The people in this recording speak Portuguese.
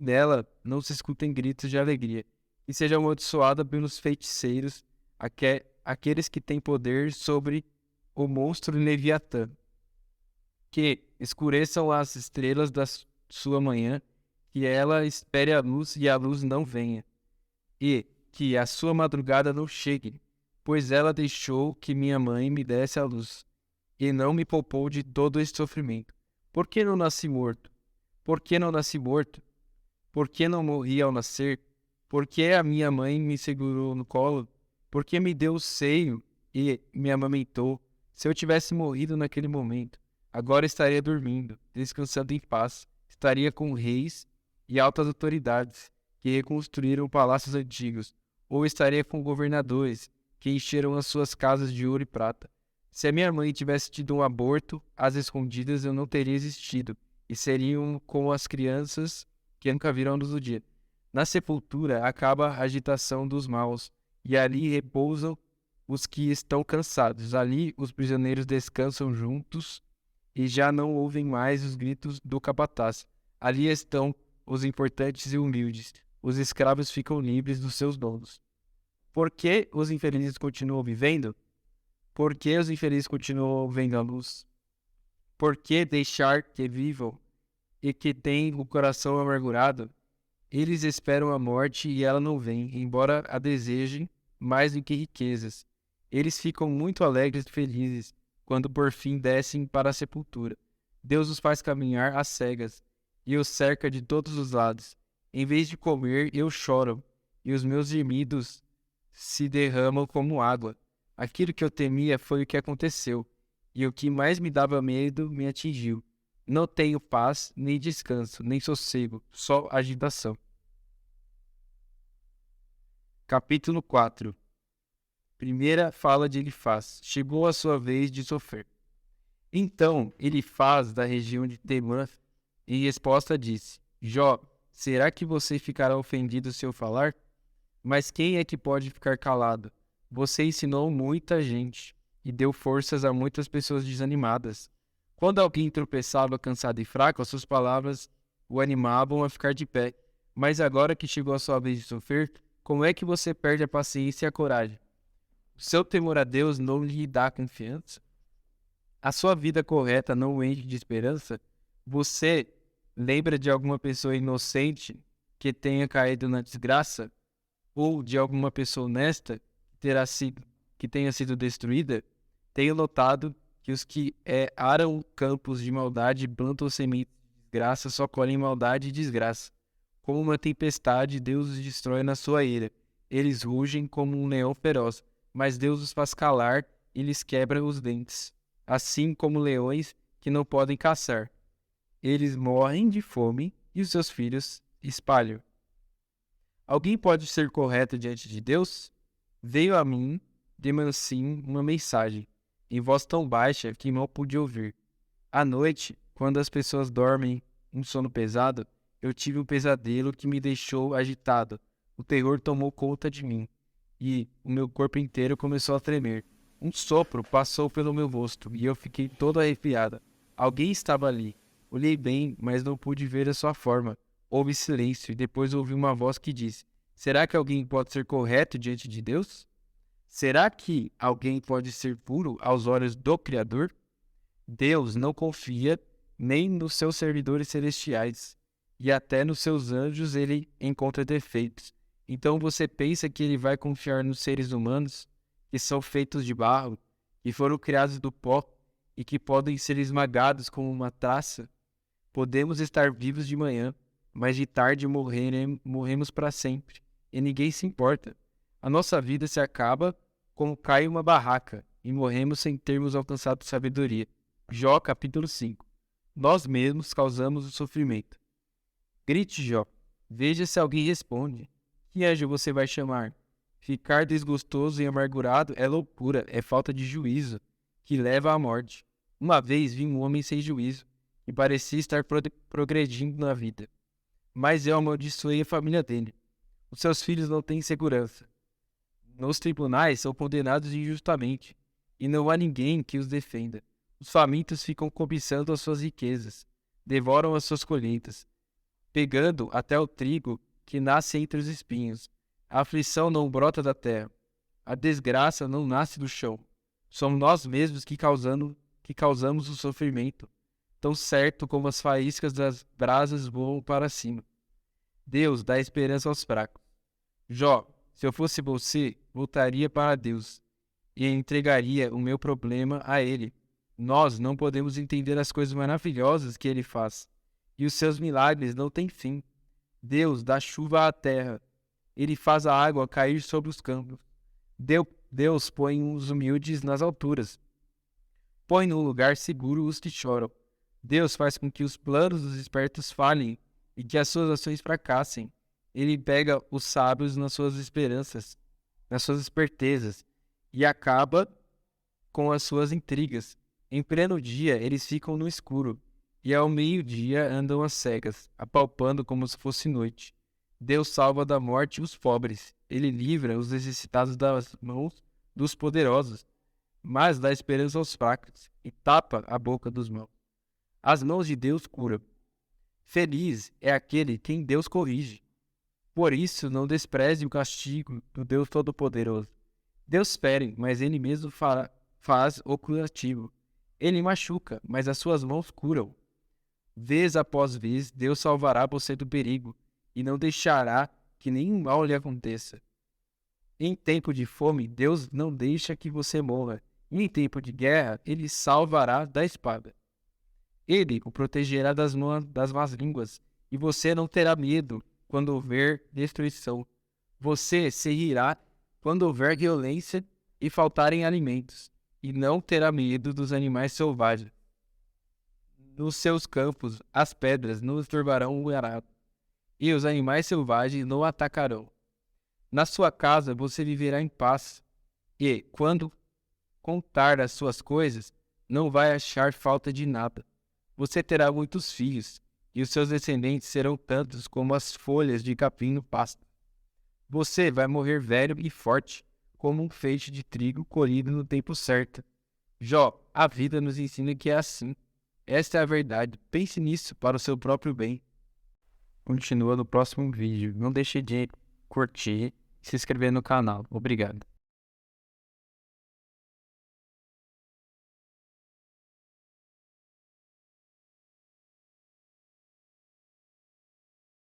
nela não se escutem gritos de alegria, e seja amaldiçoada pelos feiticeiros, aqueles que têm poder sobre o monstro Leviatã, que escureçam as estrelas da sua manhã, que ela espere a luz e a luz não venha, e que a sua madrugada não chegue, pois ela deixou que minha mãe me desse a luz, e não me poupou de todo este sofrimento. Por que não nasci morto? Por que não nasci morto? Por que não morri ao nascer? Por que a minha mãe me segurou no colo? Por que me deu o seio e me amamentou? Se eu tivesse morrido naquele momento, agora estaria dormindo, descansando em paz. Estaria com reis e altas autoridades que reconstruíram palácios antigos, ou estaria com governadores que encheram as suas casas de ouro e prata. Se a minha mãe tivesse tido um aborto às escondidas, eu não teria existido, e seriam como as crianças que nunca viram a luz do dia. Na sepultura acaba a agitação dos maus, e ali repousam os que estão cansados. Ali os prisioneiros descansam juntos e já não ouvem mais os gritos do capataz. Ali estão os importantes e humildes. Os escravos ficam livres dos seus donos. Por que os infelizes continuam vivendo? Por que os infelizes continuam vendo a luz? Por que deixar que vivam e que têm o coração amargurado? Eles esperam a morte e ela não vem, embora a desejem mais do que riquezas. Eles ficam muito alegres e felizes quando por fim descem para a sepultura. Deus os faz caminhar às cegas e os cerca de todos os lados. Em vez de comer, eu choro, e os meus gemidos se derramam como água. Aquilo que eu temia foi o que aconteceu, e o que mais me dava medo me atingiu. Não tenho paz, nem descanso, nem sossego, só agitação. Capítulo 4. Primeira fala de Elifaz. Chegou a sua vez de sofrer. Então Elifaz, da região de Temã, em resposta disse: Jó, será que você ficará ofendido se eu falar? Mas quem é que pode ficar calado? Você ensinou muita gente e deu forças a muitas pessoas desanimadas. Quando alguém tropeçava cansado e fraco, as suas palavras o animavam a ficar de pé. Mas agora que chegou a sua vez de sofrer, como é que você perde a paciência e a coragem? O seu temor a Deus não lhe dá confiança? A sua vida correta não o enche de esperança? Você lembra de alguma pessoa inocente que tenha caído na desgraça? Ou de alguma pessoa honesta que tenha sido destruída? Tenho notado que os que aram campos de maldade e plantam sementes de desgraça só colhem maldade e desgraça. Como uma tempestade, Deus os destrói na sua ira. Eles rugem como um leão feroz, mas Deus os faz calar e lhes quebra os dentes. Assim como leões que não podem caçar. Eles morrem de fome e os seus filhos espalham. Alguém pode ser correto diante de Deus? Veio a mim, de mansinho, uma mensagem, em voz tão baixa que mal pude ouvir. À noite, quando as pessoas dormem um sono pesado, eu tive um pesadelo que me deixou agitado. O terror tomou conta de mim, e o meu corpo inteiro começou a tremer. Um sopro passou pelo meu rosto, e eu fiquei toda arrepiada. Alguém estava ali. Olhei bem, mas não pude ver a sua forma. Houve silêncio, e depois ouvi uma voz que disse: Será que alguém pode ser correto diante de Deus? Será que alguém pode ser puro aos olhos do Criador? Deus não confia nem nos seus servidores celestiais, e até nos seus anjos ele encontra defeitos. Então você pensa que ele vai confiar nos seres humanos, que são feitos de barro, que foram criados do pó e que podem ser esmagados como uma taça? Podemos estar vivos de manhã, mas de tarde morremos para sempre, e ninguém se importa. A nossa vida se acaba como cai uma barraca, e morremos sem termos alcançado sabedoria. Jó, capítulo 5. Nós mesmos causamos o sofrimento. Grite, Jó. Veja se alguém responde. Que anjo você vai chamar? Ficar desgostoso e amargurado é loucura, é falta de juízo, que leva à morte. Uma vez vi um homem sem juízo, e parecia estar progredindo na vida. Mas eu amaldiçoei a família dele. Os seus filhos não têm segurança. Nos tribunais são condenados injustamente, e não há ninguém que os defenda. Os famintos ficam cobiçando as suas riquezas, devoram as suas colheitas. pegando até o trigo que nasce entre os espinhos. A aflição não brota da terra, a desgraça não nasce do chão. Somos nós mesmos que causamos o sofrimento, tão certo como as faíscas das brasas voam para cima. Deus dá esperança aos fracos. Jó, se eu fosse você, voltaria para Deus e entregaria o meu problema a Ele. Nós não podemos entender as coisas maravilhosas que Ele faz, e os seus milagres não têm fim. Deus dá chuva à terra, Ele faz a água cair sobre os campos. Deus põe os humildes nas alturas, põe no lugar seguro os que choram. Deus faz com que os planos dos espertos falhem e que as suas ações fracassem. Ele pega os sábios nas suas esperanças, nas suas espertezas, e acaba com as suas intrigas. Em pleno dia eles ficam no escuro, e ao meio-dia andam às cegas, apalpando como se fosse noite. Deus salva da morte os pobres, ele livra os necessitados das mãos dos poderosos, mas dá esperança aos fracos e tapa a boca dos maus. As mãos de Deus curam. Feliz é aquele quem Deus corrige. Por isso, não despreze o castigo do Deus Todo-Poderoso. Deus fere, mas Ele mesmo faz o curativo. Ele machuca, mas as suas mãos curam. Vez após vez, Deus salvará você do perigo e não deixará que nenhum mal lhe aconteça. Em tempo de fome, Deus não deixa que você morra. E em tempo de guerra, Ele salvará da espada. Ele o protegerá das más línguas, e você não terá medo quando houver destruição. Você se rirá quando houver violência e faltarem alimentos, e não terá medo dos animais selvagens. Nos seus campos, as pedras não estorbarão o arado, e os animais selvagens não atacarão. Na sua casa você viverá em paz, e, quando contar as suas coisas, não vai achar falta de nada. Você terá muitos filhos, e os seus descendentes serão tantos como as folhas de capim no pasto. Você vai morrer velho e forte, como um feixe de trigo colhido no tempo certo. Jó, a vida nos ensina que é assim. Esta é a verdade. Pense nisso para o seu próprio bem. Continua no próximo vídeo. Não deixe de curtir e se inscrever no canal. Obrigado.